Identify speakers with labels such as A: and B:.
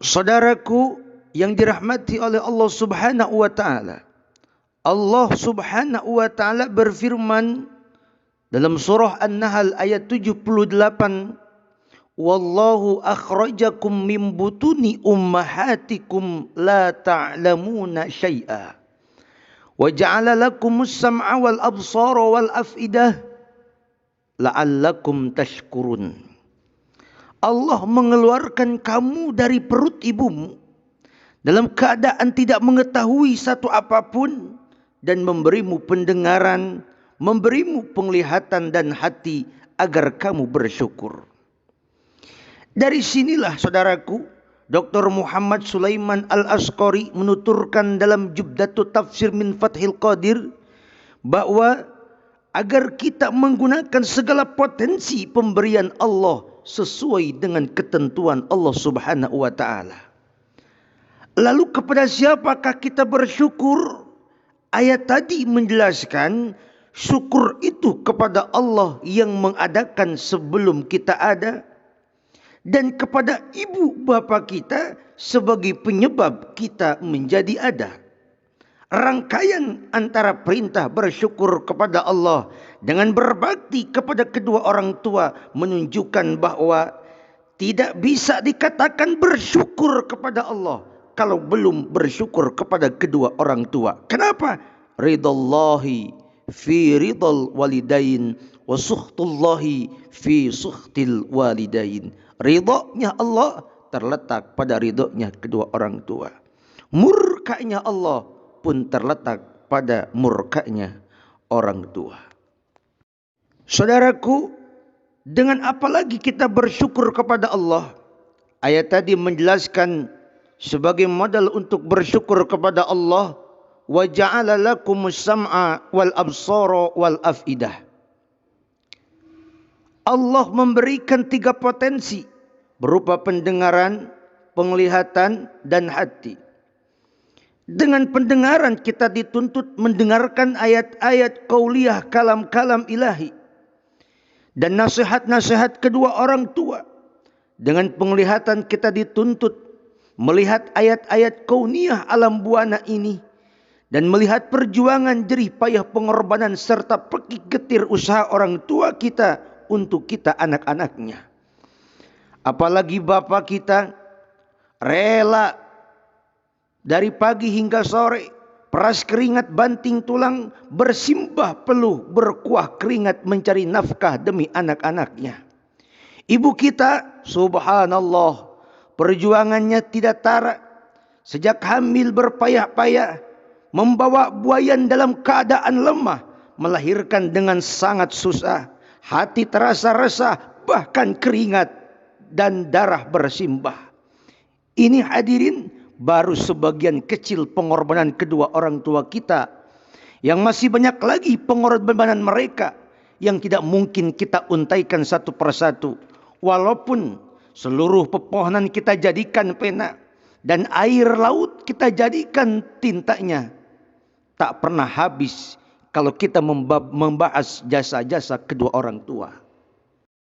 A: Saudaraku yang dirahmati oleh Allah Subhanahu wa taala. Allah Subhanahu wa taala berfirman dalam surah An-Nahl ayat 78, "Wallahu akhrajakum min butuni ummahatikum la ta'lamuna syai'a wa ja'ala lakumus sam'a wal absara wal afidah la'allakum tashkurun." Allah mengeluarkan kamu dari perut ibumu dalam keadaan tidak mengetahui satu apapun dan memberimu pendengaran, memberimu penglihatan dan hati agar kamu bersyukur. Dari sinilah saudaraku, Dr. Muhammad Sulaiman Al-Asqari menuturkan dalam Jubdatut Tafsir min Fathil Qadir bahwa agar kita menggunakan segala potensi pemberian Allah sesuai dengan ketentuan Allah Subhanahu wa taala. Lalu kepada siapakah kita bersyukur? Ayat tadi menjelaskan syukur itu kepada Allah yang mengadakan sebelum kita ada, dan kepada ibu bapa kita sebagai penyebab kita menjadi ada. Rangkaian antara perintah bersyukur kepada Allah dengan berbakti kepada kedua orang tua menunjukkan bahwa tidak bisa dikatakan bersyukur kepada Allah kalau belum bersyukur kepada kedua orang tua. Kenapa? Ridallahi fi ridal walidain wa sukhtullahi fi sukhtil walidain. Ridhonya Allah terletak pada ridhonya kedua orang tua. Murkanya Allah pun terletak pada murkanya orang tua. Saudaraku, dengan apa lagi kita bersyukur kepada Allah? Ayat tadi menjelaskan sebagai modal untuk bersyukur kepada Allah, wa ja'ala lakumus sam'a wal absara wal afidah. Allah memberikan 3 potensi berupa pendengaran, penglihatan dan hati. Dengan pendengaran kita dituntut mendengarkan ayat-ayat qauliyah, kalam-kalam ilahi dan nasihat-nasihat kedua orang tua. Dengan penglihatan kita dituntut melihat ayat-ayat kauniyah alam buana ini dan melihat perjuangan jerih payah pengorbanan serta pekik getir usaha orang tua kita untuk kita anak-anaknya. Apalagi bapak kita rela dari pagi hingga sore, peras keringat banting tulang, bersimbah peluh, berkuah keringat mencari nafkah demi anak-anaknya. Ibu kita, subhanallah, perjuangannya tidak tara. Sejak hamil berpayah-payah, membawa buayan dalam keadaan lemah, melahirkan dengan sangat susah. Hati terasa resah, bahkan keringat dan darah bersimbah. Ini hadirin baru sebagian kecil pengorbanan kedua orang tua kita, yang masih banyak lagi pengorbanan mereka yang tidak mungkin kita untaikan satu persatu. Walaupun seluruh pepohonan kita jadikan pena dan air laut kita jadikan tintanya, tak pernah habis kalau kita membahas jasa-jasa kedua orang tua.